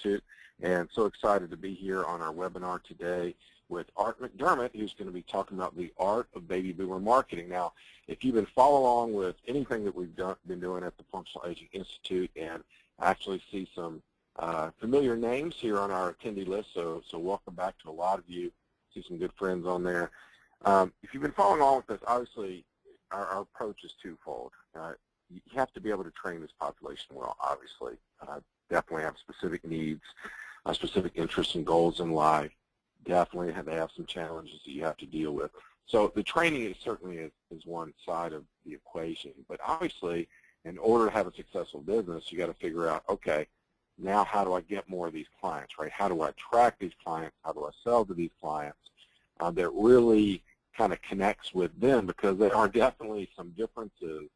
Institute, and so excited to be here on our webinar today with Art McDermott, who's going to be talking about the art of baby boomer marketing. Now, if you've been following along with anything that we've been doing at the Functional Aging Institute, and actually see some familiar names here on our attendee list, so welcome back to a lot of you. See some good friends on there. If you've been following along with us, obviously our approach is twofold. You have to be able to train this population well, obviously. Definitely have specific needs, specific interests and goals in life. Definitely they have some challenges that you have to deal with. So the training is certainly is one side of the equation. But obviously, in order to have a successful business, you got to figure out, okay, now how do I get more of these clients, right? How do I attract these clients? How do I sell to these clients that really kind of connects with them? Because there are definitely some differences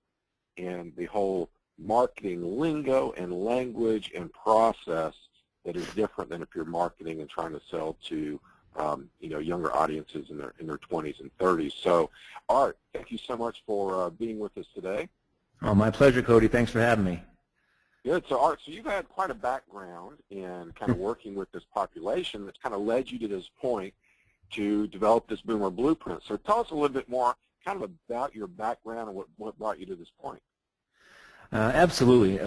in the whole marketing lingo and language and process that is different than if you're marketing and trying to sell to younger audiences in their 20s and 30s. So, Art, thank you so much for being with us today. Oh, my pleasure, Cody. Thanks for having me. Good. So, Art, so you've had quite a background in kind of working with this population that's kind of led you to this point to develop this Boomer Blueprint. So tell us a little bit more kind of about your background and what brought you to this point. Absolutely.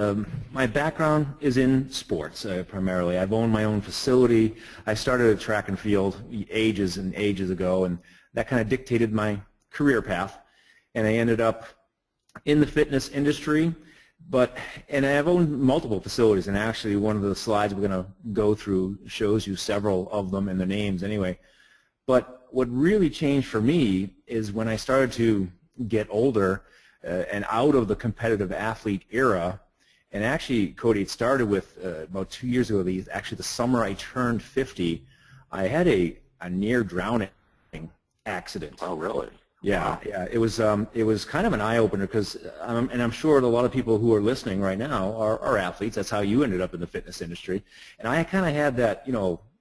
My background is in sports primarily. I've owned my own facility. I started at track and field ages and ages ago, and that kind of dictated my career path. And I ended up in the fitness industry, and I've owned multiple facilities, and actually one of the slides we're going to go through shows you several of them and their names anyway. But what really changed for me is when I started to get older and out of the competitive athlete era, and actually, Cody, it started with about 2 years ago, actually the summer I turned 50, I had a near drowning accident. Oh, really? Yeah, wow. Yeah. It was kind of an eye-opener because, and I'm sure a lot of people who are listening right now are athletes. That's how you ended up in the fitness industry. And I kind of had that,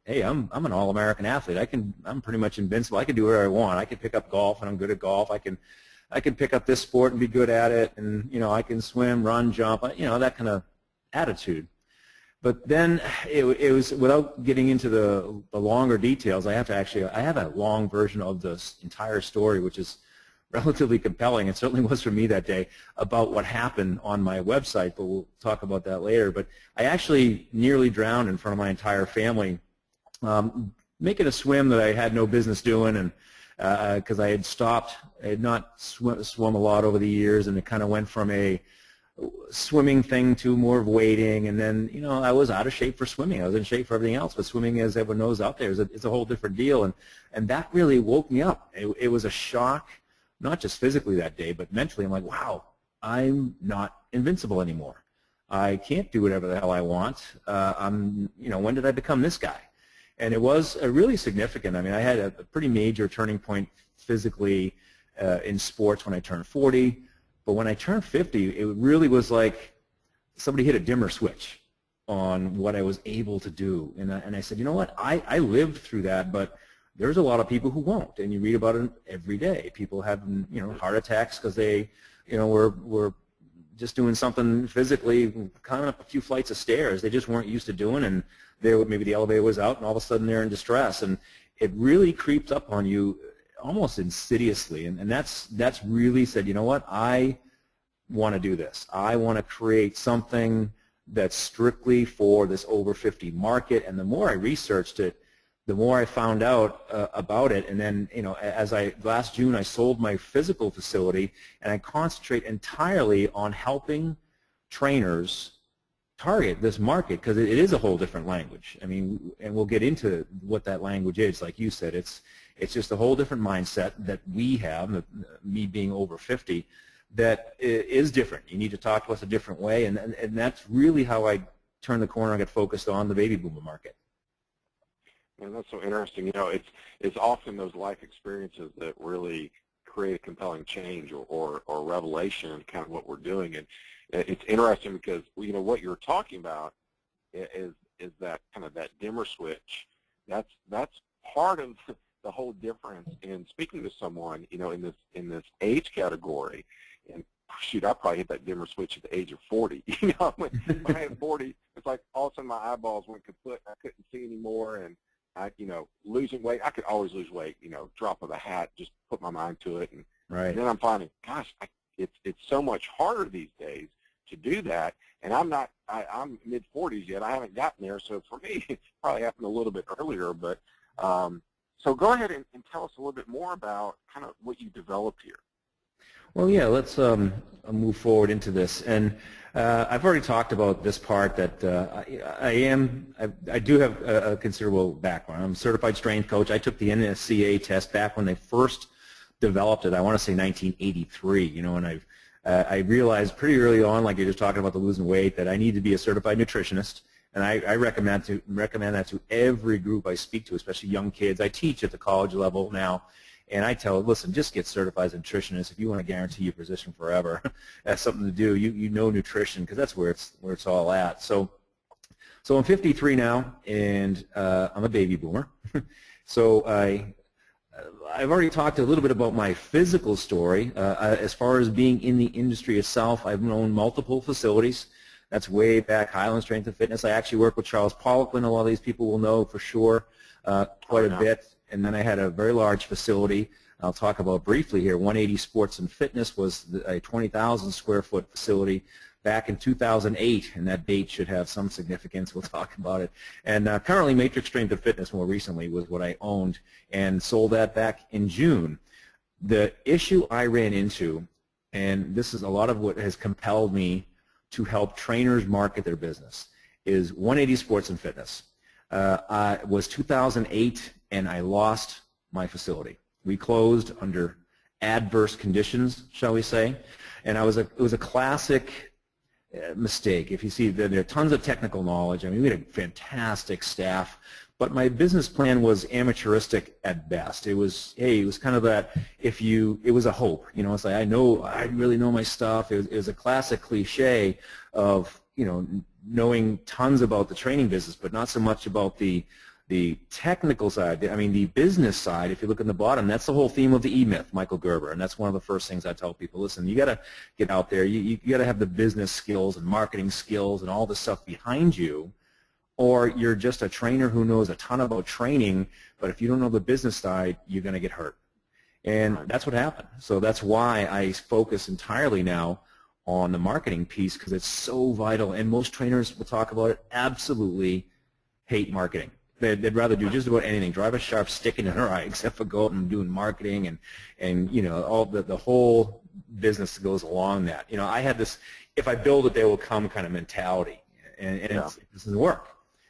hey, I'm an all-American athlete. I'm pretty much invincible. I can do whatever I want. I can pick up golf, and I'm good at golf. I can pick up this sport and be good at it, and I can swim, run, jump, that kind of attitude. But then it was, without getting into the longer details, I have a long version of this entire story, which is relatively compelling. It certainly was for me that day, about what happened on my website, but we'll talk about that later. But I actually nearly drowned in front of my entire family, making a swim that I had no business doing, and because I had not swum a lot over the years, and it kind of went from a swimming thing to more of wading, and then I was out of shape for swimming. I was in shape for everything else, but swimming, as everyone knows out there, it's a whole different deal, and that really woke me up. It was a shock, not just physically that day, but mentally. I'm like, wow, I'm not invincible anymore. I can't do whatever the hell I want. When did I become this guy? And it was really significant. I mean, I had a pretty major turning point physically in sports when I turned 40. But when I turned 50, it really was like somebody hit a dimmer switch on what I was able to do. And I said, you know what? I lived through that, but there's a lot of people who won't. And you read about it every day. People having heart attacks because they were just doing something physically, climbing up a few flights of stairs they just weren't used to doing, and maybe the elevator was out, and all of a sudden they're in distress, and it really creeps up on you almost insidiously, and that's really said, you know what, I want to do this. I want to create something that's strictly for this over 50 market, and the more I researched it, the more I found out about it. And then, last June I sold my physical facility, and I concentrate entirely on helping trainers target this market, because it is a whole different language. I mean, and we'll get into what that language is. Like you said, it's just a whole different mindset that we have, me being over 50, that is different. You need to talk to us a different way, and that's really how I turned the corner and got focused on the baby boomer market. And that's so interesting. It's often those life experiences that really create a compelling change or revelation in kind of what we're doing. And it's interesting because what you're talking about is that kind of that dimmer switch. That's part of the whole difference in speaking to someone in this age category. And shoot, I probably hit that dimmer switch at the age of 40. When I hit 40, it's like all of a sudden my eyeballs went kaput. I couldn't see anymore, and I, losing weight. I could always lose weight, drop of a hat, just put my mind to it, and Right. then I'm finding, gosh, it's so much harder these days to do that. And I'm mid-40s yet. I haven't gotten there. So for me, it probably happened a little bit earlier. But so go ahead and tell us a little bit more about kind of what you developed here. Well, yeah, let's move forward into this. And I've already talked about this part that I do have a considerable background. I'm a certified strength coach. I took the NSCA test back when they first developed it. I want to say 1983, and I realized pretty early on, like you're just talking about the losing weight, that I need to be a certified nutritionist. And I recommend that to every group I speak to, especially young kids. I teach at the college level now, and I tell them, listen, just get certified as a nutritionist if you want to guarantee your position forever. That's something to do. You know nutrition, because that's where it's all at. So I'm 53 now, and I'm a baby boomer. So I've already talked a little bit about my physical story. As far as being in the industry itself, I've known multiple facilities. That's way back, Highland Strength and Fitness. I actually worked with Charles Poliquin. A lot of these people will know for sure quite a bit. And then I had a very large facility I'll talk about briefly here. 180 Sports and Fitness was a 20,000 square foot facility back in 2008, and that date should have some significance. We'll talk about it. And currently, Matrix Strength and Fitness, more recently, was what I owned and sold that back in June. The issue I ran into, and this is a lot of what has compelled me to help trainers market their business, is 180 Sports and Fitness. It was 2008, and I lost my facility. We closed under adverse conditions, shall we say, and it was a classic mistake. If you see, there are tons of technical knowledge. I mean, we had a fantastic staff, but my business plan was amateuristic at best. It was kind of that, it was a hope. It's like, I really know my stuff. It was a classic cliche of, knowing tons about the training business, but not so much about the technical side. I mean, the business side, if you look in the bottom, that's the whole theme of the E-Myth, Michael Gerber, and that's one of the first things I tell people. Listen, you got to get out there. You got to have the business skills and marketing skills and all this stuff behind you, or you're just a trainer who knows a ton about training, but if you don't know the business side, you're going to get hurt. And that's what happened. So that's why I focus entirely now on the marketing piece, because it's so vital. And most trainers will talk about it, absolutely hate marketing. They'd rather do just about anything, drive a sharp stick into their eye, except for go out and doing marketing and all the whole business that goes along that. I had this, if I build it, they will come kind of mentality, and it doesn't work.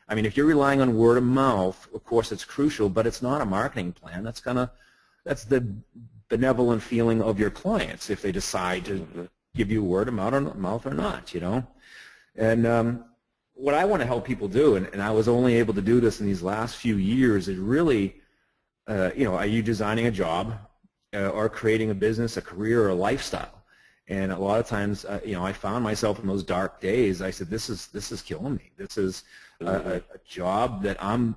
I mean, if you're relying on word of mouth, of course it's crucial, but it's not a marketing plan. That's the benevolent feeling of your clients if they decide to give you word of mouth or not, And what I want to help people do, and I was only able to do this in these last few years, is really, are you designing a job or creating a business, a career, or a lifestyle? And a lot of times, I found myself in those dark days. I said, this is killing me. This is a job that I'm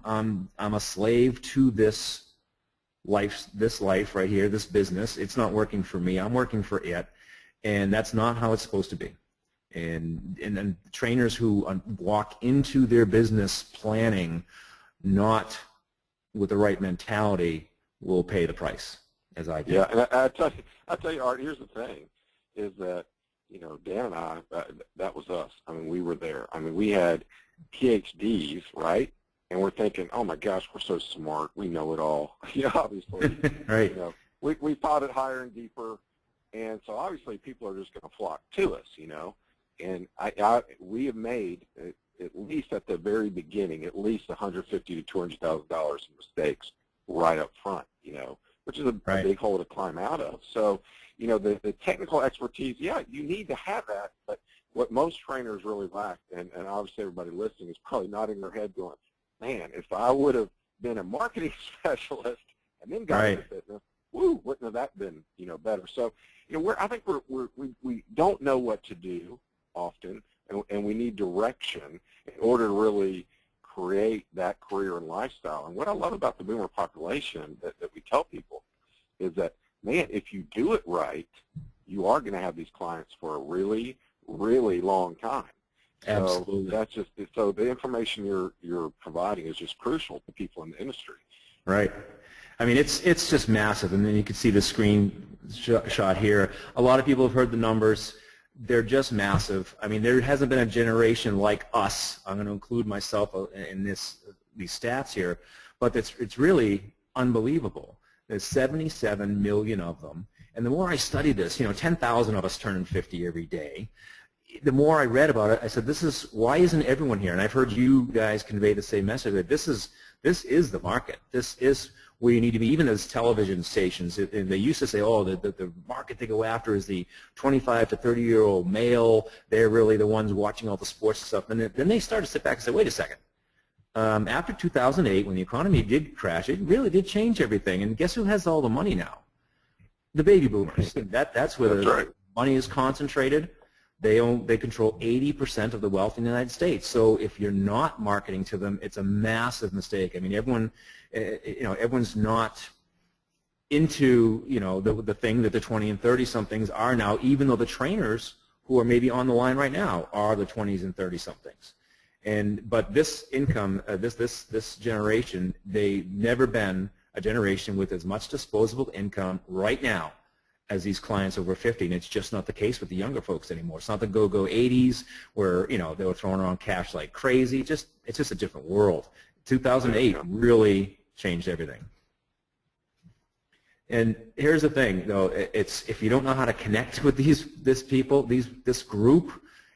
a slave to this life right here, this business. It's not working for me. I'm working for it, and that's not how it's supposed to be. And trainers who walk into their business planning not with the right mentality will pay the price, as I do. Yeah, and I tell you, Art, here's the thing, is that, Dan and I, that was us. I mean, we were there. I mean, we had PhDs, right? And we're thinking, oh my gosh, we're so smart. We know it all. Obviously. Right. We thought it higher and deeper. And so obviously people are just going to flock to us, And we have made, at least at the very beginning, at least $150,000 to $200,000 in mistakes right up front, which is a big hole to climb out of. So, the technical expertise, you need to have that. But what most trainers really lack, and obviously everybody listening is probably nodding their head going, man, if I would have been a marketing specialist and then got into fitness, wouldn't have that been, better? So, I think we don't know what to do often, and we need direction in order to really create that career and lifestyle. And what I love about the boomer population that we tell people is that, man, if you do it right, you are going to have these clients for a really, really long time. So Absolutely. that's just so the information you're providing is just crucial to people in the industry. Right. I mean, it's just massive, and then you can see the screen shot here. A lot of people have heard the numbers. They're just massive. I mean, there hasn't been a generation like us. I'm going to include myself in these stats here, but it's really unbelievable. There's 77 million of them, and the more I study this, 10,000 of us turning 50 every day. The more I read about it, I said, why isn't everyone here? And I've heard you guys convey the same message, that this is the market. This is where you need to be, even as television stations. And they used to say, oh, the market to go after is the 25 to 30-year-old male. They're really the ones watching all the sports and stuff. And then they started to sit back and say, wait a second. After 2008, when the economy did crash, it really did change everything. And guess who has all the money now? The baby boomers. That's where the money is concentrated. They control 80% of the wealth in the United States. So if you're not marketing to them, it's a massive mistake. I mean, everyone's not into the thing that the 20 and 30 somethings are now, even though the trainers who are maybe on the line right now are the 20s and 30 somethings. But this income, this generation, they've never been a generation with as much disposable income right now as these clients over 50, and it's just not the case with the younger folks anymore. It's not the go-go 80s where they were throwing around cash like crazy. It's just a different world. 2008 really changed everything. And here's the thing, though: it's if you don't know how to connect with this group,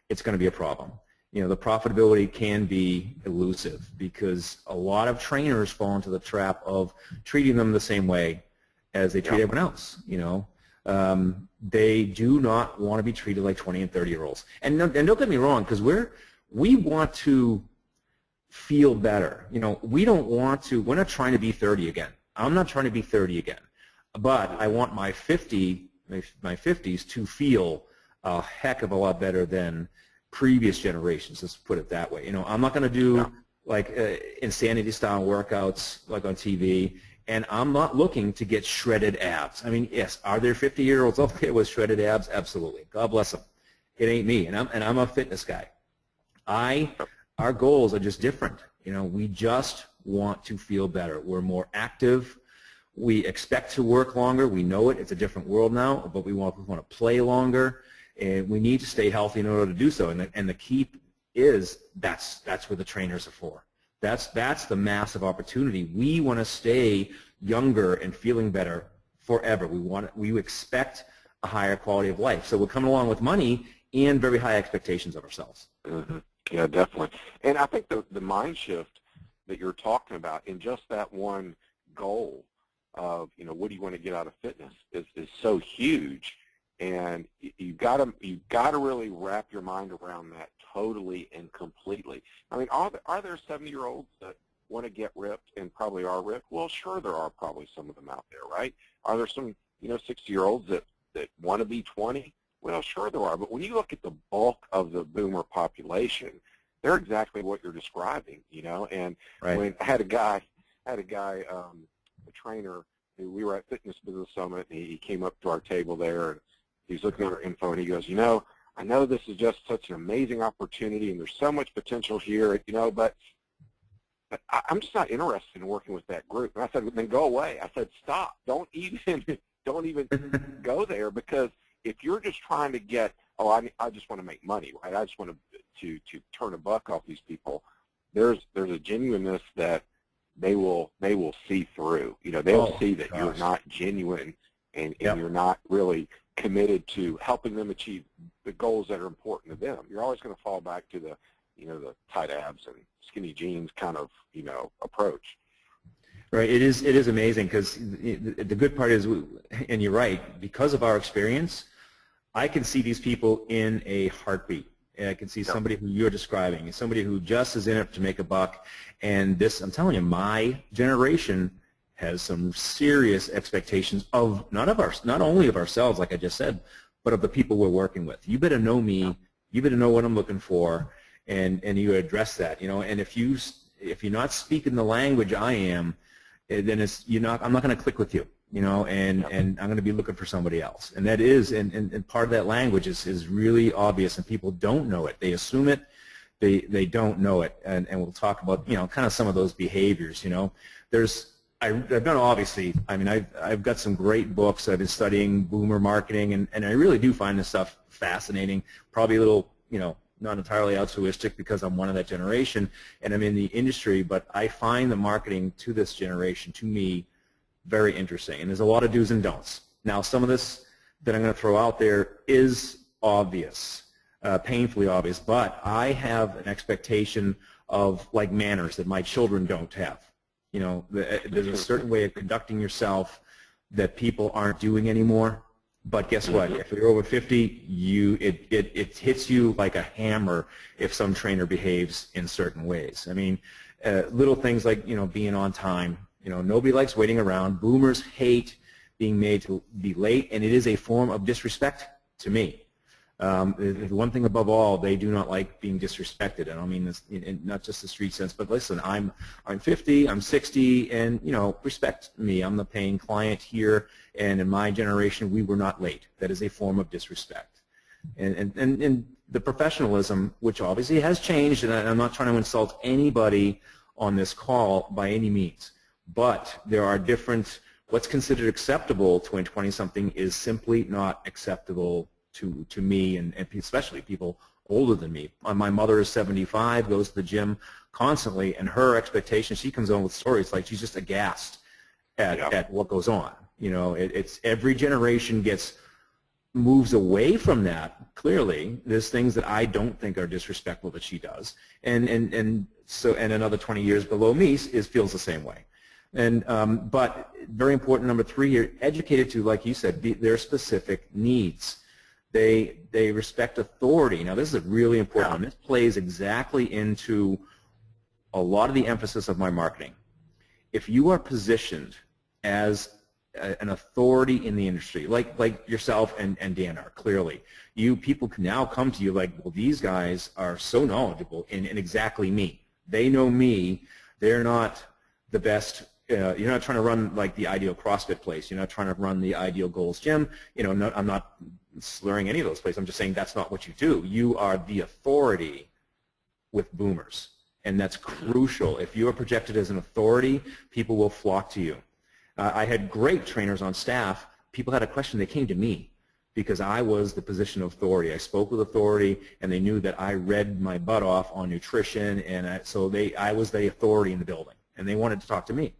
it's going to be a problem. The profitability can be elusive because a lot of trainers fall into the trap of treating them the same way as they treat everyone else. They do not want to be treated like 20 and 30-year-olds. And don't get me wrong, because we want to feel better. We don't want to. We're not trying to be 30 again. I'm not trying to be 30 again. But I want my 50s to feel a heck of a lot better than previous generations. Let's put it that way. I'm not going to do like insanity-style workouts like on TV. And I'm not looking to get shredded abs. I mean, yes, are there 50-year-olds out there with shredded abs? Absolutely. God bless them. It ain't me, and I'm a fitness guy. Our goals are just different. We just want to feel better. We're more active. We expect to work longer. We know it. It's a different world now, but we want to play longer, and we need to stay healthy in order to do so. And the key is that's where the trainers are for. That's the massive opportunity. We want to stay younger and feeling better forever. We expect a higher quality of life. So we're coming along with money and very high expectations of ourselves. Mm-hmm. Yeah, definitely. And I think the mind shift that you're talking about in just that one goal of what do you want to get out of fitness is so huge. And you've got to really wrap your mind around that totally and completely. I mean, are there 70-year-olds that want to get ripped and probably are ripped? Well, sure, there are probably some of them out there, right? Are there some 60-year-olds that want to be 20? Well, sure there are. But when you look at the bulk of the boomer population, they're exactly what you're describing, And when I had a guy, a trainer, who we were at Fitness Business Summit, and he came up to our table there, and he's looking at our info, and he goes, I know this is just such an amazing opportunity, and there's so much potential here, but I'm just not interested in working with that group. And I said, well, then go away. I said, stop. Don't even go there, because if you're just trying to get, I just want to make money, right? I just want to turn a buck off these people. There's a genuineness that they will see through. They'll see that you're not genuine and you're not really committed to helping them achieve the goals that are important to them. You're always going to fall back to the tight abs and skinny jeans kind of approach. Right. It is amazing, because the good part is, and you're right, because of our experience, I can see these people in a heartbeat. And I can see somebody who you're describing, somebody who just is in it to make a buck. And I'm telling you, my generation has some serious expectations of not only of ourselves, like I just said, but of the people we're working with. You better know me. You better know what I'm looking for, and you address that. And if you're not speaking the language I am, then I'm not going to click with you. And I'm going to be looking for somebody else. And that is, and part of that language is really obvious, and people don't know it. They assume it. they don't know it, and we'll talk about kind of some of those behaviors. I've done, obviously, I mean, I've got some great books. I've been studying boomer marketing, and I really do find this stuff fascinating, probably a little, not entirely altruistic because I'm one of that generation and I'm in the industry, but I find the marketing to this generation, to me, very interesting. And there's a lot of do's and don'ts. Now, some of this that I'm going to throw out there is obvious, painfully obvious, but I have an expectation of, like, manners that my children don't have. There's a certain way of conducting yourself that people aren't doing anymore. But guess what? If you're over 50, it hits you like a hammer if some trainer behaves in certain ways. I mean, little things like being on time. Nobody likes waiting around. Boomers hate being made to be late, and it is a form of disrespect to me. The one thing above all, they do not like being disrespected. I don't mean this in not just the street sense, but listen, I'm 50, I'm 60, and respect me. I'm the paying client here, and in my generation, we were not late. That is a form of disrespect. And the professionalism, which obviously has changed, and I'm not trying to insult anybody on this call by any means, but there are different. What's considered acceptable to a 20-something is simply not acceptable to me, and especially people older than me. My mother is 75, goes to the gym constantly, and her expectation, she comes on with stories like she's just aghast at what goes on. It's every generation moves away from that. Clearly, there's things that I don't think are disrespectful that she does, and another 20 years below me feels the same way. But very important, number 3 here, educated to, like you said, their specific needs. They respect authority. Now, this is really important. This plays exactly into a lot of the emphasis of my marketing. If you are positioned as an authority in the industry, like yourself and Dan are, clearly, people can now come to you like, well, these guys are so knowledgeable in exactly me. They know me. They're not the best. You're not trying to run like the ideal CrossFit place. You're not trying to run the ideal Goals Gym. I'm not slurring any of those places. I'm just saying that's not what you do. You are the authority with boomers, and that's crucial. If you are projected as an authority, people will flock to you. I had great trainers on staff. People had a question. They came to me because I was the position of authority. I spoke with authority, and they knew that I read my butt off on nutrition, and I was the authority in the building, and they wanted to talk to me.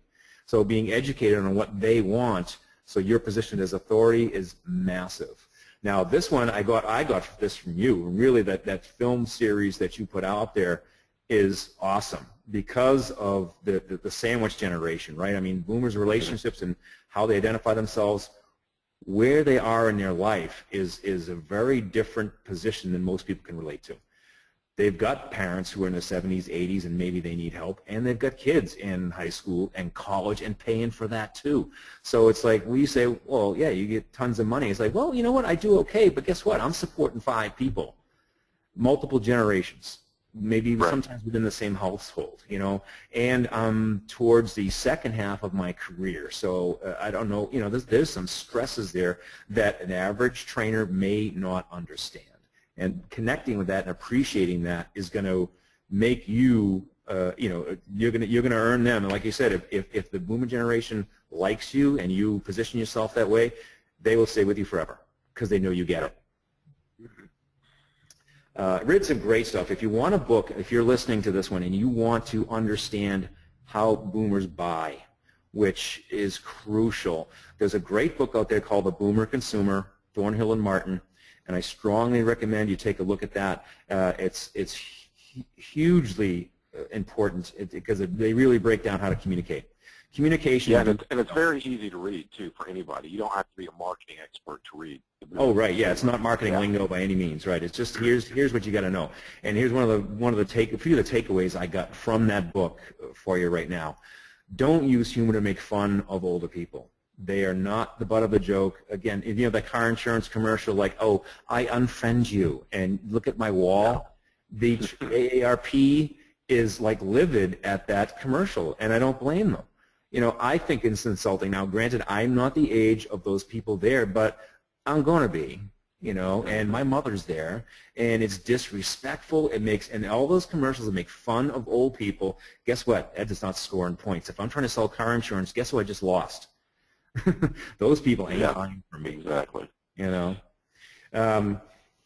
So being educated on what they want, so your position as authority, is massive. Now, this one I got this from you. Really, that film series that you put out there is awesome because of the sandwich generation, right? I mean, boomers' relationships and how they identify themselves, where they are in their life is a very different position than most people can relate to. They've got parents who are in their 70s, 80s, and maybe they need help, and they've got kids in high school and college and paying for that too. So it's like, we say, well, yeah, you get tons of money. It's like, well, you know what, I do okay, but guess what? I'm supporting 5 people, multiple generations, maybe sometimes within the same household, and I'm towards the second half of my career. So I don't know, there's some stresses there that an average trainer may not understand. And connecting with that and appreciating that is going to make you, you're going to earn them. And like you said, if the boomer generation likes you and you position yourself that way, they will stay with you forever because they know you get it. Read some great stuff. If you want a book, if you're listening to this one and you want to understand how boomers buy, which is crucial, there's a great book out there called The Boomer Consumer, Thornhill and Martin. And I strongly recommend you take a look at that. It's hugely important because they really break down how to communicate. Communication. Yeah, and it's very easy to read too for anybody. You don't have to be a marketing expert to read. Oh, right. Yeah, it's not marketing lingo by any means. Right. It's just here's what you got to know. And here's a few of the takeaways I got from that book for you right now. Don't use humor to make fun of older people. They are not the butt of the joke. Again, the car insurance commercial, like, oh, I unfriend you, and look at my wall. The AARP is like livid at that commercial, and I don't blame them. I think it's insulting. Now, granted, I'm not the age of those people there, but I'm going to be. and my mother's there, and it's disrespectful. And all those commercials that make fun of old people, guess what? That does not score in points. If I'm trying to sell car insurance, guess what I just lost? Those people ain't buying for me. Exactly. And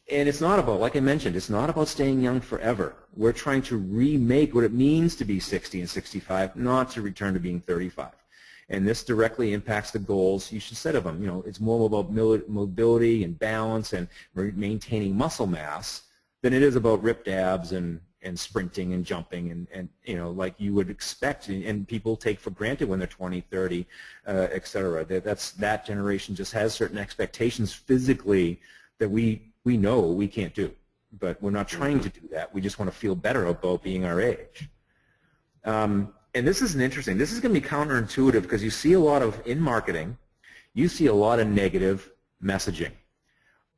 it's not about, like I mentioned, it's not about staying young forever. We're trying to remake what it means to be 60 and 65, not to return to being 35. And this directly impacts the goals you should set of them. It's more about mobility and balance and maintaining muscle mass than it is about ripped abs and sprinting and jumping and like you would expect and people take for granted when they're 20, 30, et cetera. That generation just has certain expectations physically that we know we can't do. But we're not trying to do that. We just want to feel better about being our age. And this is interesting. This is going to be counterintuitive because you see a lot of, in marketing, you see a lot of negative messaging.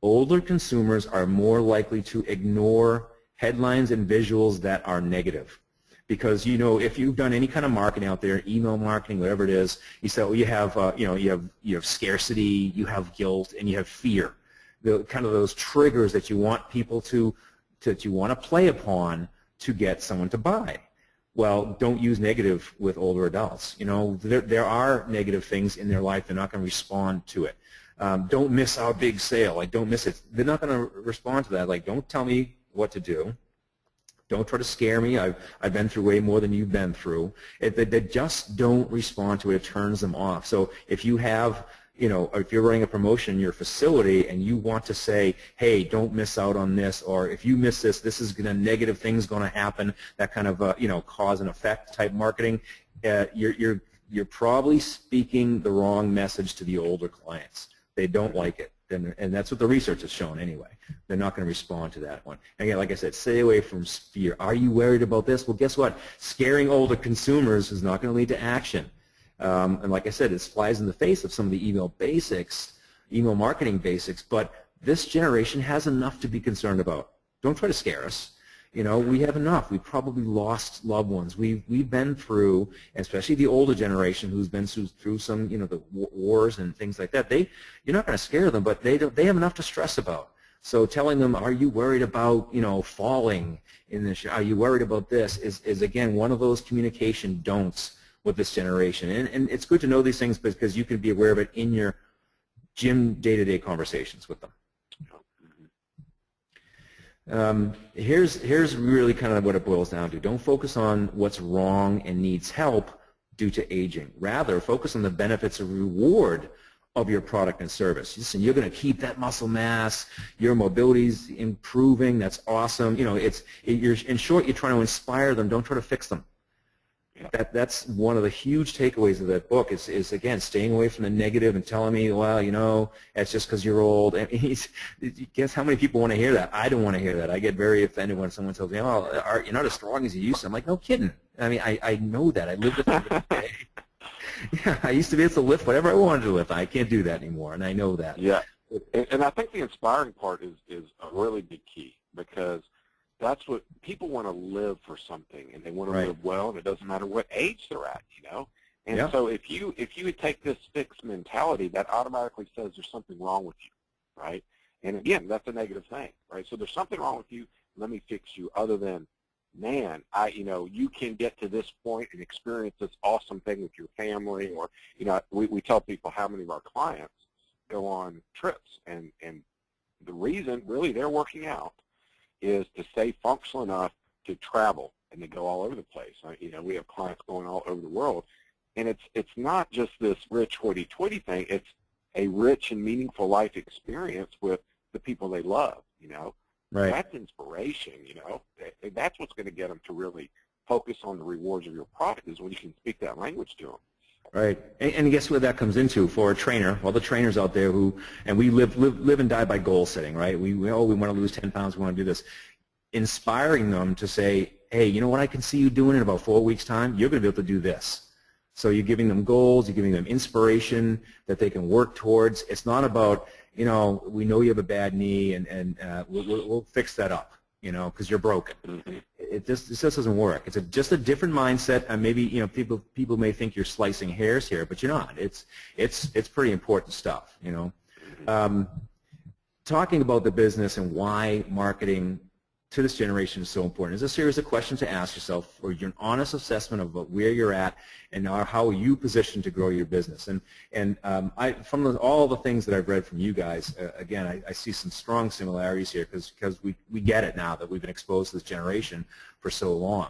Older consumers are more likely to ignore headlines and visuals that are negative. Because if you've done any kind of marketing out there, email marketing, whatever it is, you say, well, you have scarcity, you have guilt, and you have fear. The kind of those triggers that you want people to play upon to get someone to buy. Well, don't use negative with older adults. There are negative things in their life. They're not going to respond to it. Don't miss our big sale. Like, don't miss it. They're not going to respond to that. Like, don't tell me what to do. Don't try to scare me. I've been through way more than you've been through. They just don't respond to it. It turns them off. So if you have if you're running a promotion in your facility and you want to say, hey, don't miss out on this, or if you miss this, this is negative things going to happen, that kind of cause and effect type marketing, you're probably speaking the wrong message to the older clients. They don't like it, and that's what the research has shown anyway. They're not going to respond to that one. And again, like I said, stay away from fear. Are you worried about this? Well, guess what? Scaring older consumers is not going to lead to action. And like I said, it flies in the face of some of the email marketing basics, but this generation has enough to be concerned about. Don't try to scare us. We have enough. We've probably lost loved ones. We've been through, especially the older generation who's been through some, the wars and things like that. You're not going to scare them, but they have enough to stress about. So telling them, are you worried about, falling in this? Are you worried about this? Is again one of those communication don'ts with this generation. And it's good to know these things because you can be aware of it in your gym day-to-day conversations with them. Here's really kind of what it boils down to. Don't focus on what's wrong and needs help due to aging. Rather, focus on the benefits and reward of your product and service. Listen, you're going to keep that muscle mass, your mobility's improving, that's awesome. In short, you're trying to inspire them, don't try to fix them. That's one of the huge takeaways of that book is again, staying away from the negative and telling me, well, it's just because you're old. And guess how many people want to hear that? I don't want to hear that. I get very offended when someone tells me, oh, you're not as strong as you used to. I'm like, no kidding. I mean, I know that. I live with it every day. Yeah, I used to be able to lift whatever I wanted to lift. I can't do that anymore, and I know that. Yeah, and I think the inspiring part is a really big key because that's what people want to live for something, and they want to live well, and it doesn't matter what age they're at, And so if you take this fixed mentality, that automatically says there's something wrong with you, right? And again, that's a negative thing, right? So there's something wrong with you. Let me fix you. Other than, man, you can get to this point and experience this awesome thing with your family, or we tell people how many of our clients go on trips, and the reason really they're working out is to stay functional enough to travel and to go all over the place. We have clients going all over the world, and it's not just this rich hoity-toity thing. It's a rich and meaningful life experience with the people they love. Right. That's inspiration. That's what's going to get them to really focus on the rewards of your product is when you can speak that language to them. Right, and guess what that comes into for a trainer? All the trainers out there and we live and die by goal setting, right? We want to lose 10 pounds, we want to do this. Inspiring them to say, hey, you know what I can see you doing in about 4 weeks' time? You're going to be able to do this. So you're giving them goals, you're giving them inspiration that they can work towards. It's not about, we know you have a bad knee and we'll fix that up, because you're broken. It just doesn't work. It's just a different mindset, and maybe people may think you're slicing hairs here, but you're not. It's pretty important stuff. To talking about the business and why marketing to this generation is so important is a series of questions to ask yourself, or an honest assessment of where you're at and how are you positioned to grow your business. And from all the things that I've read from you guys, again, I see some strong similarities here because we get it now that we've been exposed to this generation for so long.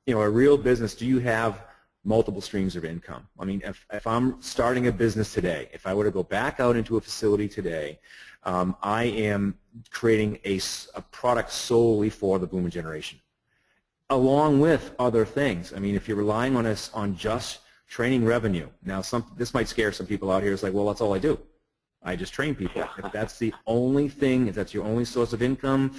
You know, a real business, do you have multiple streams of income? I mean, if I'm starting a business today, if I were to go back out into a facility today, I am creating a product solely for the boomer generation, along with other things. I mean, if you're relying on us on just training revenue, now this might scare some people out here. It's like, well, that's all I do. I just train people. If that's the only thing, if that's your only source of income,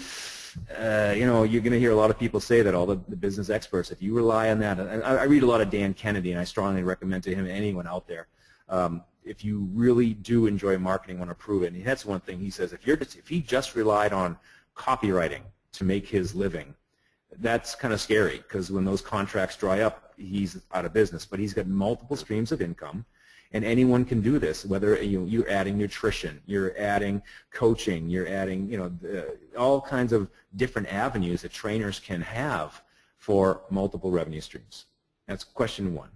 you know, you're going to hear a lot of people say that, all the business experts. If you rely on that, and I read a lot of Dan Kennedy, and I strongly recommend to him anyone out there. If you really do enjoy marketing, want to prove it, and that's one thing he says. If he just relied on copywriting to make his living, that's kind of scary, because when those contracts dry up, he's out of business. But he's got multiple streams of income, and anyone can do this. Whether you're adding nutrition, you're adding coaching, you're adding all kinds of different avenues that trainers can have for multiple revenue streams. That's question one.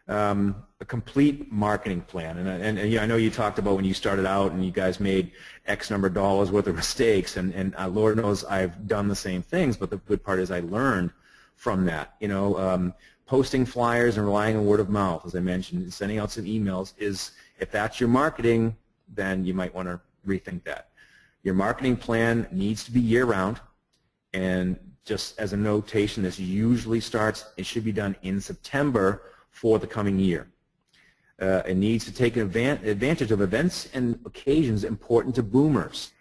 A complete marketing plan, and I know you talked about when you started out and you guys made X number of dollars worth of mistakes, and Lord knows I've done the same things, but the good part is I learned from that. You know, posting flyers and relying on word of mouth, as I mentioned, and sending out some emails is, if that's your marketing, then you might want to rethink that. Your marketing plan needs to be year-round, and just as a notation, this usually starts, it should be done in September for the coming year. It needs to take advantage of events and occasions important to boomers.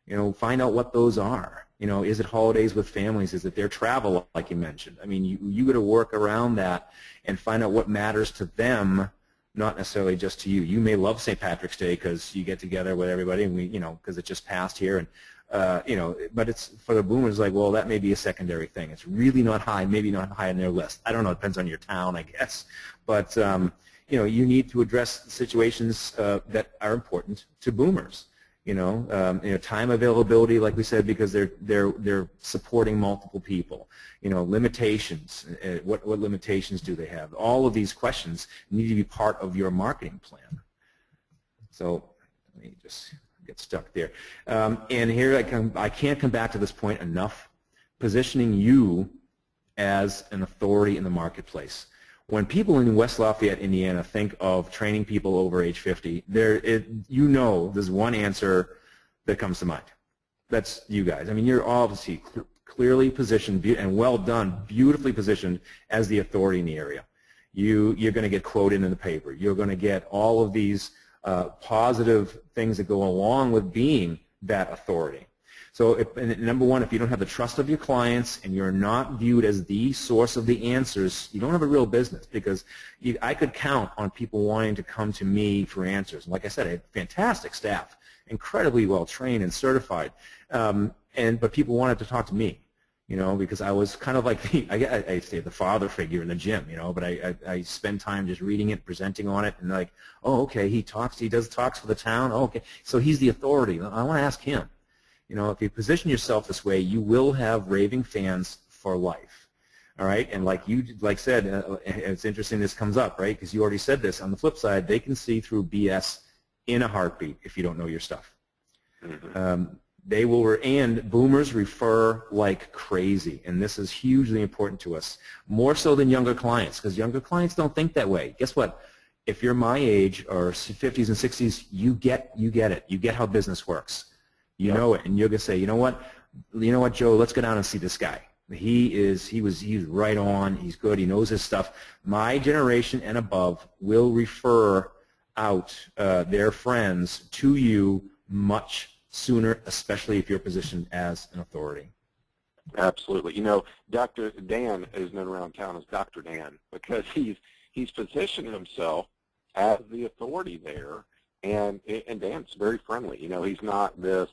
You know, find out what those are. You know, is it holidays with families? Is it their travel, like you mentioned? I mean, you got to work around that and find out what matters to them, not necessarily just to you. You may love St. Patrick's Day because you get together with everybody, and because it just passed here, and but it's for the boomers, like, well, that may be a secondary thing. It's really not high, maybe not high on their list. I don't know. It depends on your town, I guess. But you need to address situations that are important to boomers. Time availability, like we said, because they're supporting multiple people. Limitations. What limitations do they have? All of these questions need to be part of your marketing plan. So let me just get stuck there. And here I can't come back to this point enough. Positioning you as an authority in the marketplace. When people in West Lafayette, Indiana think of training people over age 50, there's one answer that comes to mind. That's you guys. I mean, you're obviously clearly positioned and well done, beautifully positioned as the authority in the area. You're going to get quoted in the paper. You're going to get all of these positive things that go along with being that authority. So, number one, if you don't have the trust of your clients and you're not viewed as the source of the answers, you don't have a real business, because I could count on people wanting to come to me for answers. And like I said, I had fantastic staff, incredibly well trained and certified, but people wanted to talk to me, because I was kind of like I say the father figure in the gym, but I spend time just reading it, presenting on it, and like, oh, okay, he does talks for the town, oh, okay, so he's the authority. I want to ask him. If you position yourself this way, you will have raving fans for life. All right, and like said, it's interesting this comes up, right? Because you already said this. On the flip side, they can see through BS in a heartbeat if you don't know your stuff. Mm-hmm. They will, and boomers refer like crazy, and this is hugely important to us, more so than younger clients, because younger clients don't think that way. Guess what? If you're my age or 50s and 60s, you get it. You get how business works. You know it, and you're gonna say, you know what, Joe, let's go down and see this guy. He's right on. He's good. He knows his stuff. My generation and above will refer out their friends to you much sooner, especially if you're positioned as an authority. Absolutely. Dr. Dan is known around town as Dr. Dan because he's positioned himself as the authority there. And Dan's very friendly. He's not this,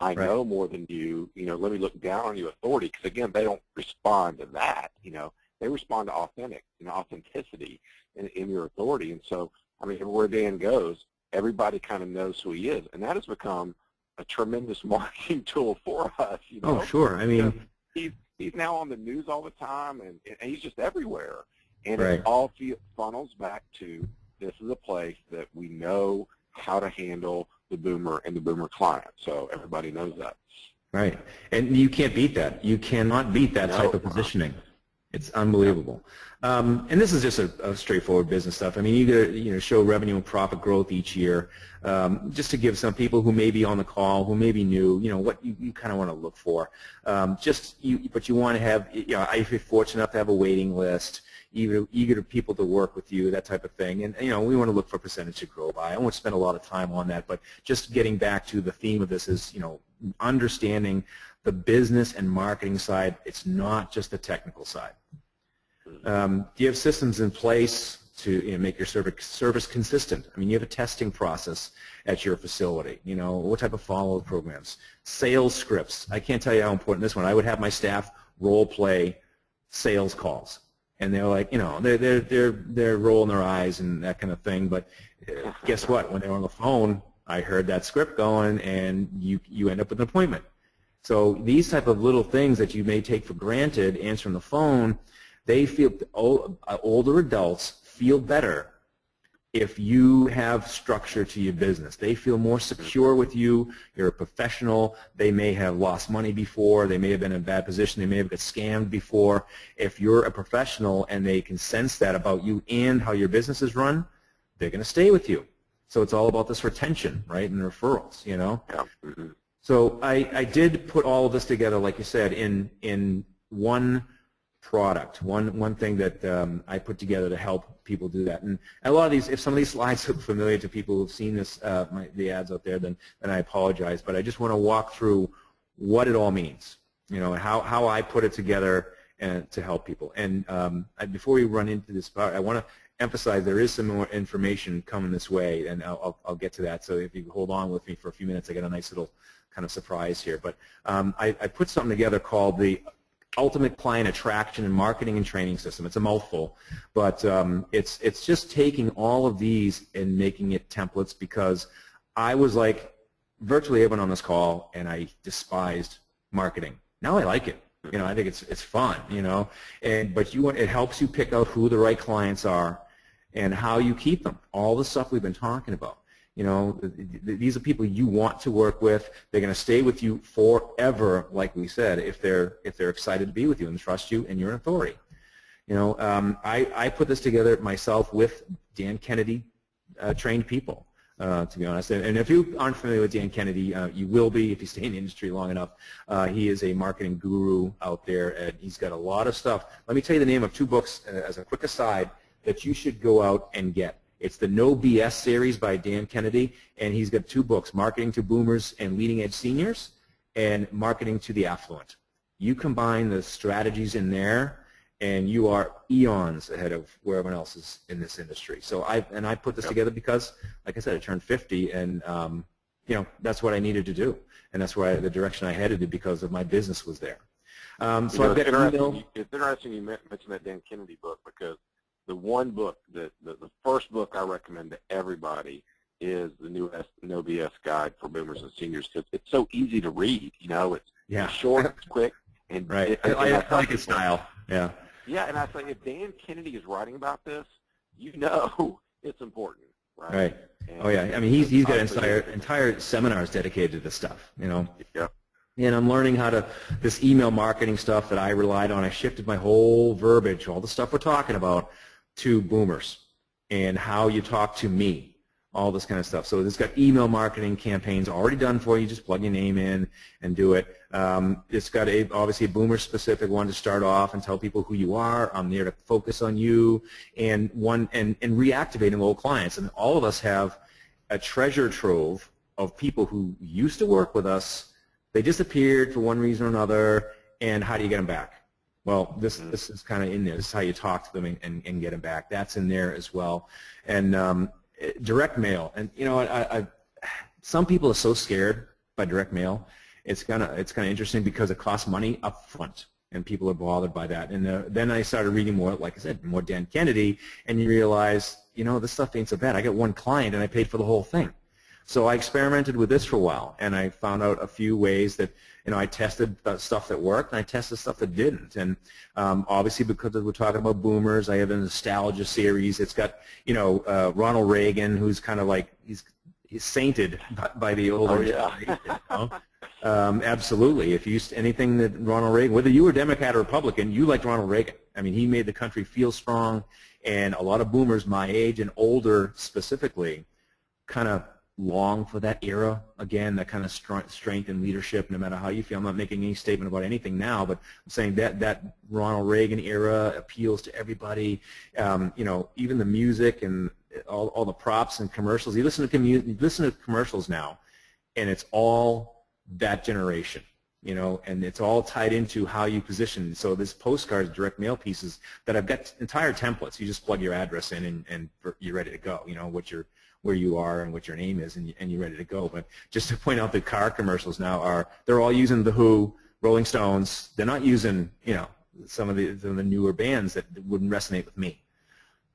I know more than you, let me look down on you authority, because, again, they don't respond to that. They respond to authenticity in your authority. And so, I mean, everywhere Dan goes, everybody kind of knows who he is, and that has become a tremendous marketing tool for us. You know? Oh, sure. I mean, he's now on the news all the time, and he's just everywhere. And right. it all funnels back to, this is a place that we know how to handle the boomer and the boomer client. So everybody knows that. Right. And you can't beat that. You cannot beat that type of positioning. It's unbelievable. And this is just a straightforward business stuff. I mean, you got to show revenue and profit growth each year, just to give some people who may be on the call, who may be new, what you kind of want to look for. But you want to have, if you're fortunate enough to have a waiting list, eager people to work with you, that type of thing. And we want to look for percentage to grow by. I won't spend a lot of time on that, but just getting back to the theme of this is, understanding the business and marketing side. It's not just the technical side. Do you have systems in place to make your service consistent? I mean, you have a testing process at your facility. What type of follow-up programs? Sales scripts. I can't tell you how important this one. I would have my staff role play sales calls, and they're like, they're rolling their eyes and that kind of thing. But guess what? When they're on the phone, I heard that script going, and you end up with an appointment. So these type of little things that you may take for granted, answering the phone, they feel, older adults feel better if you have structure to your business. They feel more secure with you. You're a professional. They may have lost money before. They may have been in a bad position. They may have got scammed before. If you're a professional and they can sense that about you and how your business is run, they're going to stay with you. So it's all about this retention, right, and referrals, Yeah. So I did put all of this together, like you said, in one product, one thing that I put together to help people do that. And a lot of these, if some of these slides are familiar to people who've seen this, the ads out there, then I apologize. But I just want to walk through what it all means, and how I put it together and to help people. And before we run into this part, I want to emphasize there is some more information coming this way, and I'll get to that. So if you hold on with me for a few minutes, I got a nice little kind of surprise here. But I put something together called the Ultimate Client Attraction and Marketing and Training System. It's a mouthful, but it's just taking all of these and making it templates, because I was like virtually everyone on this call, and I despised marketing. Now I like it. I think it's fun. But it helps you pick out who the right clients are and how you keep them. All the stuff we've been talking about. These are people you want to work with. They're going to stay with you forever, like we said, if they're excited to be with you and trust you and your authority. I put this together myself with Dan Kennedy trained people, to be honest. And if you aren't familiar with Dan Kennedy, you will be if you stay in the industry long enough. He is a marketing guru out there, and he's got a lot of stuff. Let me tell you the name of 2 books as a quick aside that you should go out and get. It's the No BS series by Dan Kennedy, and he's got 2 books, Marketing to Boomers and Leading Edge Seniors, and Marketing to the Affluent. You combine the strategies in there, and you are eons ahead of where everyone else is in this industry. So I put this together because, like I said, I turned 50, and that's what I needed to do, and that's where the direction I headed to, because of my business was there. So I've got email. It's interesting you mentioned that Dan Kennedy book, because the one book the first book I recommend to everybody is the new No BS Guide for Boomers and Seniors, because it's so easy to read. It's short, it's quick, and right. I like his style. Yeah. Yeah, and I say if Dan Kennedy is writing about this, it's important, right? Right. And I mean, he's got entire seminars dedicated to this stuff. Yeah. And I'm learning how to, this email marketing stuff that I relied on, I shifted my whole verbiage, all the stuff we're talking about, to boomers and how you talk to me, all this kind of stuff. So it's got email marketing campaigns already done for you. Just plug your name in and do it. It's got obviously a boomer-specific one to start off and tell people who you are. I'm there to focus on you, and reactivating old clients. And all of us have a treasure trove of people who used to work with us. They disappeared for one reason or another, and how do you get them back? Well, this is kind of in there. This is how you talk to them and get them back. That's in there as well. And direct mail. And some people are so scared by direct mail. It's kind of interesting because it costs money up front. and people are bothered by that. And then I started reading more, like I said, more Dan Kennedy, and you realize, this stuff ain't so bad. I got one client, and I paid for the whole thing. So I experimented with this for a while, and I found out a few ways that, I tested stuff that worked, and I tested stuff that didn't. And obviously, because we're talking about boomers, I have a nostalgia series. It's got, Ronald Reagan, who's kind of like, he's sainted by the older generation. Absolutely. If you used anything that Ronald Reagan, whether you were Democrat or Republican, you liked Ronald Reagan. I mean, he made the country feel strong, and a lot of boomers my age and older specifically kind of long for that era again, that kind of strength and leadership, no matter how you feel. I'm not making any statement about anything now, but I'm saying that Ronald Reagan era appeals to everybody. Even the music and all the props and commercials. You listen to commercials now, and it's all that generation, and it's all tied into how you position. So this postcards, direct mail pieces that I've got entire templates. You just plug your address in, and you're ready to go. Where you are and what your name is, and you're ready to go. But just to point out, the car commercials now they're all using The Who, Rolling Stones. They're not using some of the newer bands that wouldn't resonate with me.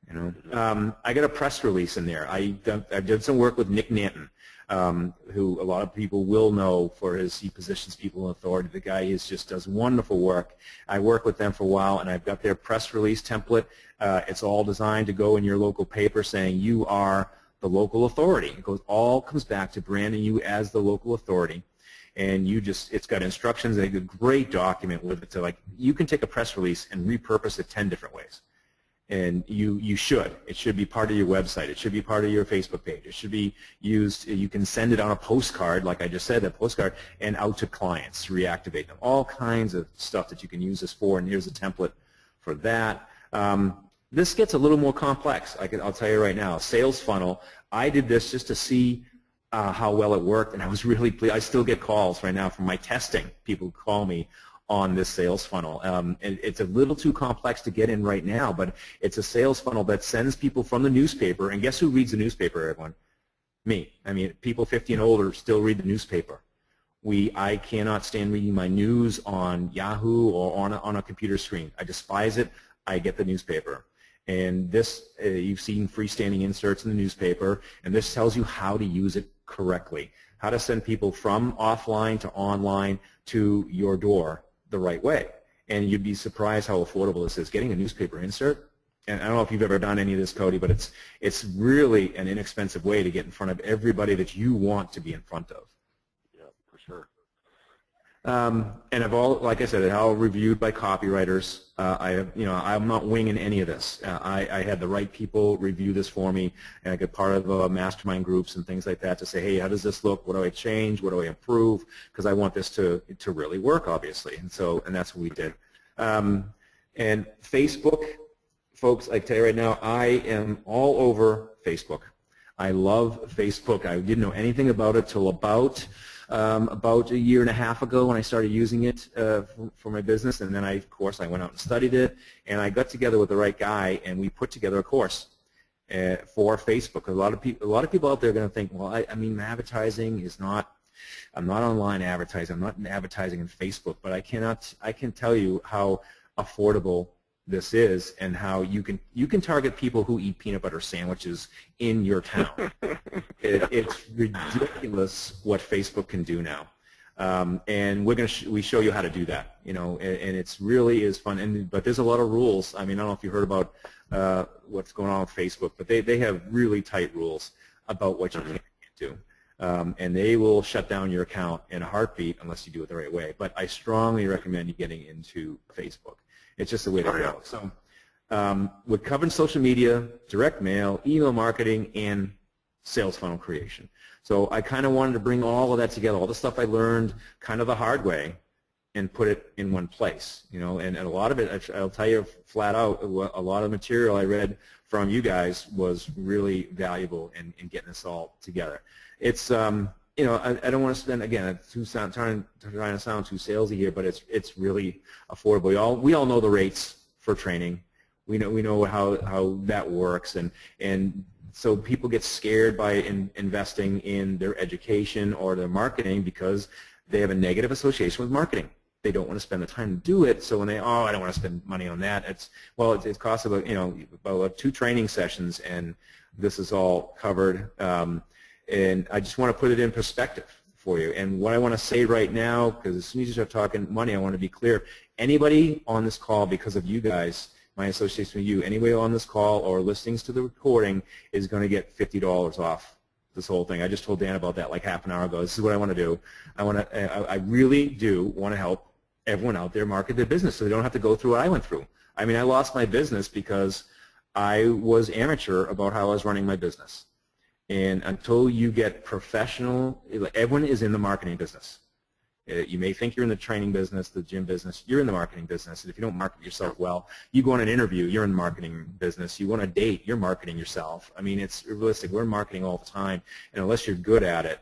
I got a press release in there. I did some work with Nick Nanton, who a lot of people will know for he positions people in authority. The guy just does wonderful work. I worked with them for a while, and I've got their press release template. It's all designed to go in your local paper saying you are the local authority. It all comes back to branding you as the local authority, and it's got instructions and a great document with it. So you can take a press release and repurpose it 10 different ways, and you should. It should be part of your website. It should be part of your Facebook page. It should be used. You can send it on a postcard, like I just said, that postcard, and out to clients, reactivate them. All kinds of stuff that you can use this for, and here's a template for that. This gets a little more complex. I'll tell you right now. Sales funnel. I did this just to see how well it worked, and I was really pleased. I still get calls right now from my testing. People call me on this sales funnel. It's a little too complex to get in right now, but it's a sales funnel that sends people from the newspaper. And guess who reads the newspaper, everyone? Me. I mean, people 50 and older still read the newspaper. I cannot stand reading my news on Yahoo or on a computer screen. I despise it. I get the newspaper. And this, you've seen freestanding inserts in the newspaper, and this tells you how to use it correctly, how to send people from offline to online to your door the right way. And you'd be surprised how affordable this is. Getting a newspaper insert, and I don't know if you've ever done any of this, Cody, but it's really an inexpensive way to get in front of everybody that you want to be in front of. Yeah, for sure. And like I said, all reviewed by copywriters. I'm not winging any of this. I had the right people review this for me, and I got part of mastermind groups and things like that to say, hey, how does this look? What do I change? What do I improve? Because I want this to really work, obviously. And that's what we did. And Facebook, folks, I tell you right now, I am all over Facebook. I love Facebook. I didn't know anything about it till about a year and a half ago when I started using it for my business, and then of course I went out and studied it, and I got together with the right guy, and we put together a course for Facebook. A lot of people out there are going to think, well, I mean, advertising is not. I'm not online advertising. I'm not advertising in Facebook, but I can tell you how affordable this is, and how you can target people who eat peanut butter sandwiches in your town. It's ridiculous what Facebook can do now, and we show you how to do that. And it's really is fun. But there's a lot of rules. I mean, I don't know if you heard about what's going on with Facebook, but they have really tight rules about what you can do. And they will shut down your account in a heartbeat unless you do it the right way. But I strongly recommend you getting into Facebook. It's just the way to go. So we're covering social media, direct mail, email marketing, and sales funnel creation. So I kind of wanted to bring all of that together, all the stuff I learned kind of the hard way, and put it in one place. And a lot of it, I'll tell you flat out, a lot of material I read from you guys was really valuable in getting this all together. It's I don't want to spend, again, trying to sound too salesy here, but it's really affordable. We all know the rates for training. We know how that works, and so people get scared by investing in their education or their marketing because they have a negative association with marketing. they don't want to spend the time to do it. So when they, oh, I don't want to spend money on that, it costs about, about 2 training sessions, and this is all covered. And I just want to put it in perspective for you. And what I want to say right now, because as soon as you start talking money, I want to be clear. Anybody on this call, because of you guys, my association with you, anybody on this call or listings to the recording is going to get $50 off this whole thing. I just told Dan about that like half an hour ago. This is what I want to do. I really do want to help everyone out there market their business so they don't have to go through what I went through. I mean, I lost my business because I was amateur about how I was running my business. And until you get professional, everyone is in the marketing business. You may think you're in the training business, the gym business. You're in the marketing business. And if you don't market yourself well, you go on an interview, you're in the marketing business. You go on a date, you're marketing yourself. I mean, it's realistic. We're in marketing all the time. And unless you're good at it,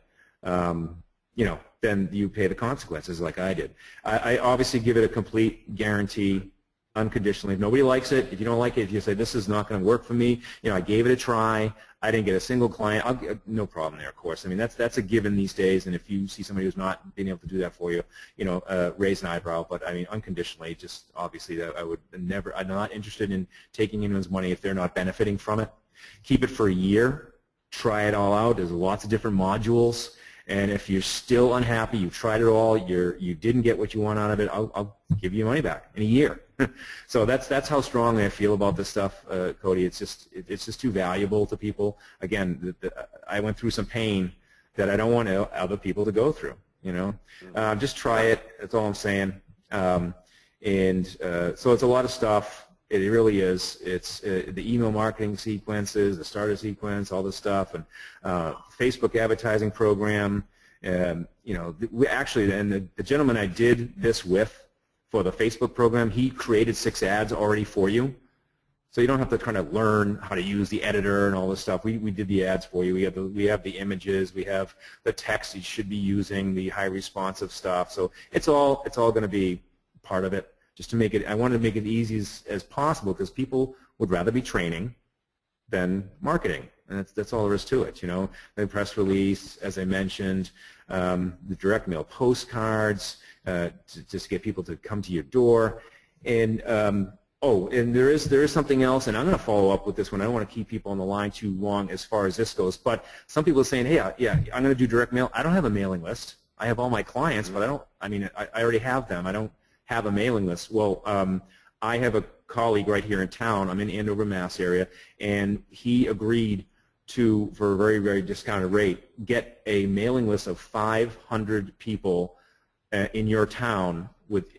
then you pay the consequences like I did. I obviously give it a complete guarantee unconditionally. If nobody likes it, if you don't like it, if you say this is not going to work for me, I gave it a try, I didn't get a single client, no problem there, of course. I mean, that's a given these days, and if you see somebody who's not being able to do that for you, raise an eyebrow. But I mean, unconditionally, just obviously that I would never, I'm not interested in taking anyone's money if they're not benefiting from it. Keep it for a year, try it all out. There's lots of different modules. And if you're still unhappy, you've tried it all, you didn't get what you want out of it, I'll give you your money back in a year. So that's how strongly I feel about this stuff, Cody. It's just too valuable to people. Again, I went through some pain that I don't want other people to go through. Just try it. That's all I'm saying. So it's a lot of stuff. It really is. It's the email marketing sequences, the starter sequence, all this stuff, and Facebook advertising program. Actually, and the gentleman I did this with for the Facebook program, he created 6 ads already for you. So you don't have to kind of learn how to use the editor and all this stuff. We did the ads for you. We have the images. We have the text you should be using, the high responsive stuff. So it's all going to be part of it. Just to make it, I wanted to make it easy as possible because people would rather be training than marketing, and that's all there is to it. The press release, as I mentioned, the direct mail postcards, to just get people to come to your door, and and there is something else, and I'm going to follow up with this one. I don't want to keep people on the line too long as far as this goes, but some people are saying, hey, yeah, I'm going to do direct mail. I don't have a mailing list. I have all my clients, but I already have them. I don't have a mailing list. Well, I have a colleague right here in town. I'm in Andover, Mass area, and he agreed to, for a very, very discounted rate, get a mailing list of 500 people in your town with,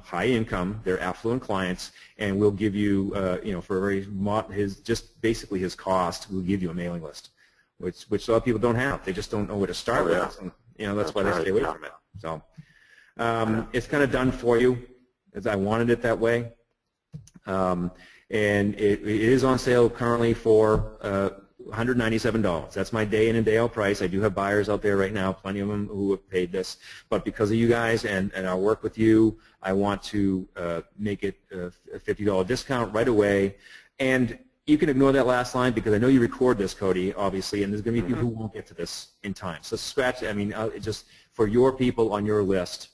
high income. They're affluent clients, and we'll give you, for a very just basically his cost, we'll give you a mailing list, which a lot of people don't have. They just don't know where to start with. And, that's why they stay away from it. So. It's kind of done for you, as I wanted it that way, and it is on sale currently for $197. That's my day in and day out price. I do have buyers out there right now, plenty of them who have paid this, but because of you guys and our work with you, I want to make it a $50 discount right away. And you can ignore that last line because I know you record this, Cody, obviously, and there's going to be people who won't get to this in time. So scratch. I mean, just for your people on your list.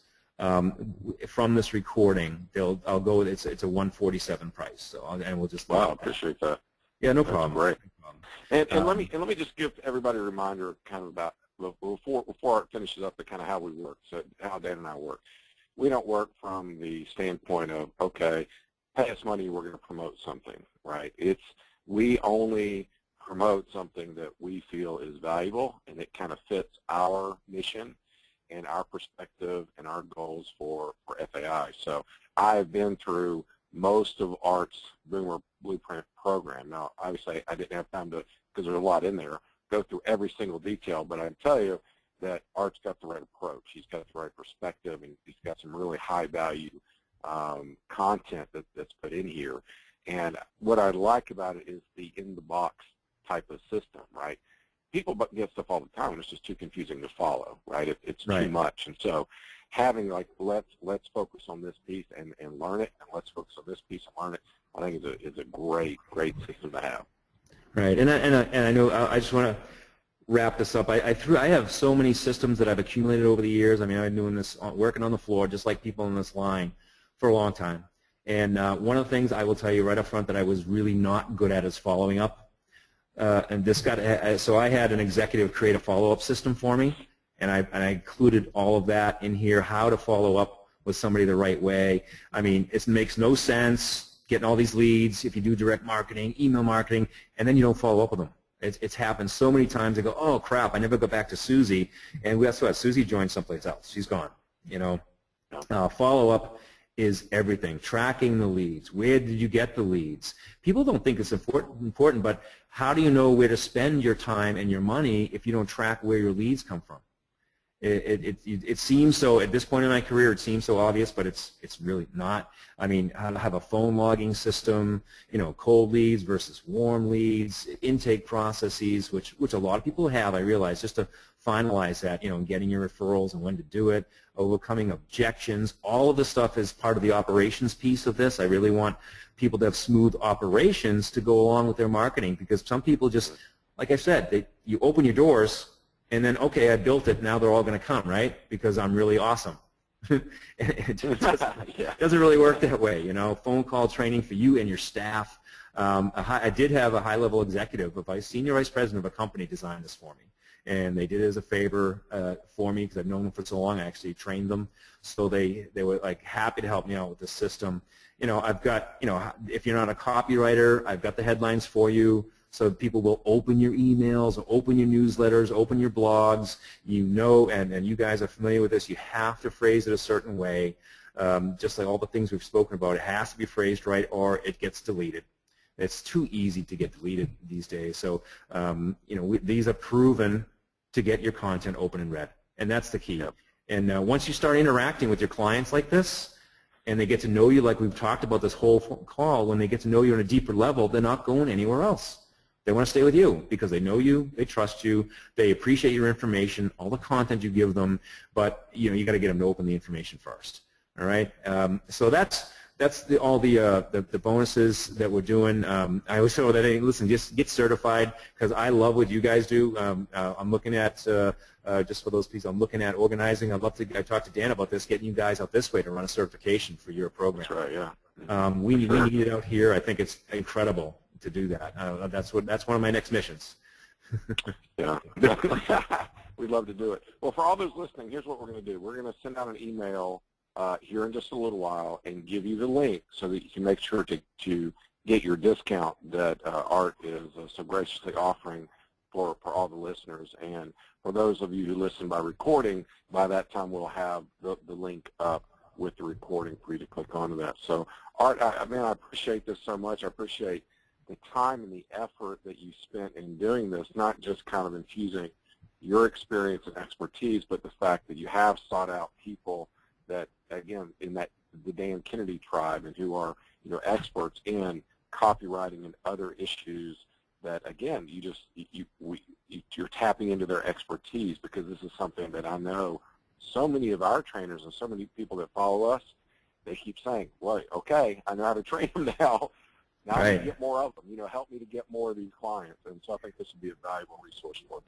From this recording, I'll go with it's a $147 price. So and we'll just I appreciate that. Yeah, no problem. Great. And let me just give everybody a reminder, kind of about before Art finishes up, the kind of how we work. So how Dan and I work. We don't work from the standpoint of okay, pay us money, we're going to promote something, right? We only promote something that we feel is valuable and it kind of fits our mission and our perspective and our goals for FAI. So I've been through most of Art's Boomer Blueprint program. Now, obviously, I didn't have time to, because there's a lot in there, go through every single detail, but I can tell you that Art's got the right approach. He's got the right perspective, and he's got some really high-value content that's put in here. And what I like about it is the in-the-box type of system, right? People get stuff all the time, and it's just too confusing to follow, right? It's too much. And so having like, let's focus on this piece and learn it, and let's focus on this piece and learn it, I think is a great system to have. Right. And I know I just want to wrap this up, I have so many systems that I've accumulated over the years. I mean, I've been doing this, working on the floor, just like people on this line, for a long time. And one of the things I will tell you right up front that I was really not good at is following up. And this so I had an executive create a follow-up system for me, and I included all of that in here, how to follow up with somebody the right way. I mean, it makes no sense getting all these leads if you do direct marketing, email marketing, and then you don't follow up with them. It's happened so many times. I go, oh crap, I never go back to Susie, and guess what? Susie joined someplace else. She's gone. You know, follow up is everything. Tracking the leads. Where did you get the leads? People don't think it's important, but how do you know where to spend your time and your money if you don't track where your leads come from? It seems so, at this point in my career, it seems so obvious, but it's really not. I mean, how to have a phone logging system, you know, cold leads versus warm leads, intake processes, which a lot of people have, I realize, just to finalize that, you know, getting your referrals and when to do it, overcoming objections. All of this stuff is part of the operations piece of this. I really want people to have smooth operations to go along with their marketing, because some people just, like I said, you open your doors, and then, okay, I built it, now they're all going to come, right? Because I'm really awesome. It doesn't really work that way, you know. Phone call training for you and your staff. I did have a high-level executive, senior vice president of a company, design this for me. And they did it as a favor for me, because I've known them for so long. I actually trained them. So they were like happy to help me out with the system. You know, I've got, you know, if you're not a copywriter, I've got the headlines for you. So people will open your emails, open your newsletters, open your blogs. You know, and you guys are familiar with this, you have to phrase it a certain way. Just like all the things we've spoken about, it has to be phrased right or it gets deleted. It's too easy to get deleted these days. So, you know, these are proven to get your content open and read, and that's the key. Yep. And once you start interacting with your clients like this, and they get to know you like we've talked about this whole call, when they get to know you on a deeper level, they're not going anywhere else. They want to stay with you because they know you, they trust you, they appreciate your information, all the content you give them, but you know, you got to get them to open the information first. All right. So that's all the bonuses that we're doing. I always say that, hey, listen, just get certified, because I love what you guys do. I'm looking at just for those people, I'm looking at organizing. I'd love to. I talked to Dan about this, getting you guys out this way to run a certification for your program. That's right. Yeah. We need it out here. I think it's incredible to do that. That's one of my next missions. Yeah. We'd love to do it. Well, for all those listening, here's what we're going to do. We're going to send out an email here in just a little while and give you the link so that you can make sure to get your discount that Art is so graciously offering for all the listeners. And for those of you who listen by recording, by that time we'll have the link up with the recording for you to click onto that. So, Art, I appreciate this so much. I appreciate the time and the effort that you spent in doing this, not just kind of infusing your experience and expertise, but the fact that you have sought out people that, again, in the Dan Kennedy tribe, and who are, you know, experts in copywriting and other issues that, again, you're tapping into their expertise, because this is something that I know so many of our trainers and so many people that follow us, they keep saying, well, okay, I know how to train them now. Now I can get more of them. You know, help me to get more of these clients. And so I think this would be a valuable resource for them.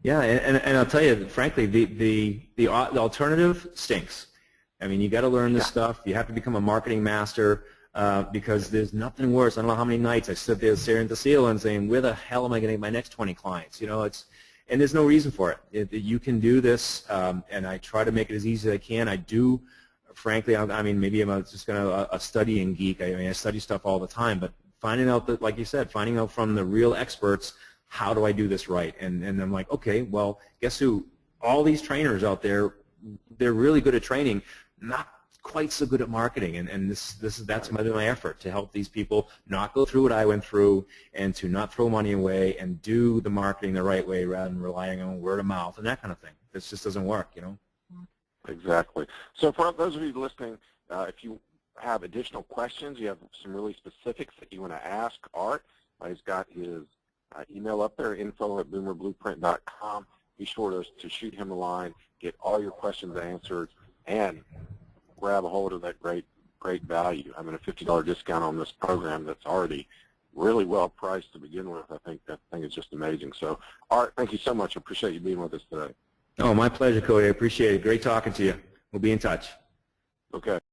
Yeah, and I'll tell you, frankly, the alternative stinks. I mean, you got to learn this stuff. You have to become a marketing master, because there's nothing worse. I don't know how many nights I sit there staring at the ceiling saying, where the hell am I going to get my next 20 clients? You know, and there's no reason for it. You can do this, and I try to make it as easy as I can. I do. Frankly, I mean, maybe I'm just a studying geek. I mean, I study stuff all the time, but finding out that, like you said, finding out from the real experts, how do I do this right? And I'm like, okay, well, guess who? All these trainers out there, they're really good at training, not quite so good at marketing, and that's my effort, to help these people not go through what I went through, and to not throw money away and do the marketing the right way rather than relying on word of mouth and that kind of thing. This just doesn't work, you know. Exactly. So for those of you listening, if you have additional questions, you have some really specifics that you want to ask Art, he's got his email up there, info@boomerblueprint.com. Be sure to shoot him a line, get all your questions answered, and grab a hold of that great value. I mean, a $50 discount on this program that's already, really well priced to begin with. I think it's just amazing. So, Art, thank you so much. I appreciate you being with us today. Oh, my pleasure, Cody. I appreciate it. Great talking to you. We'll be in touch. Okay.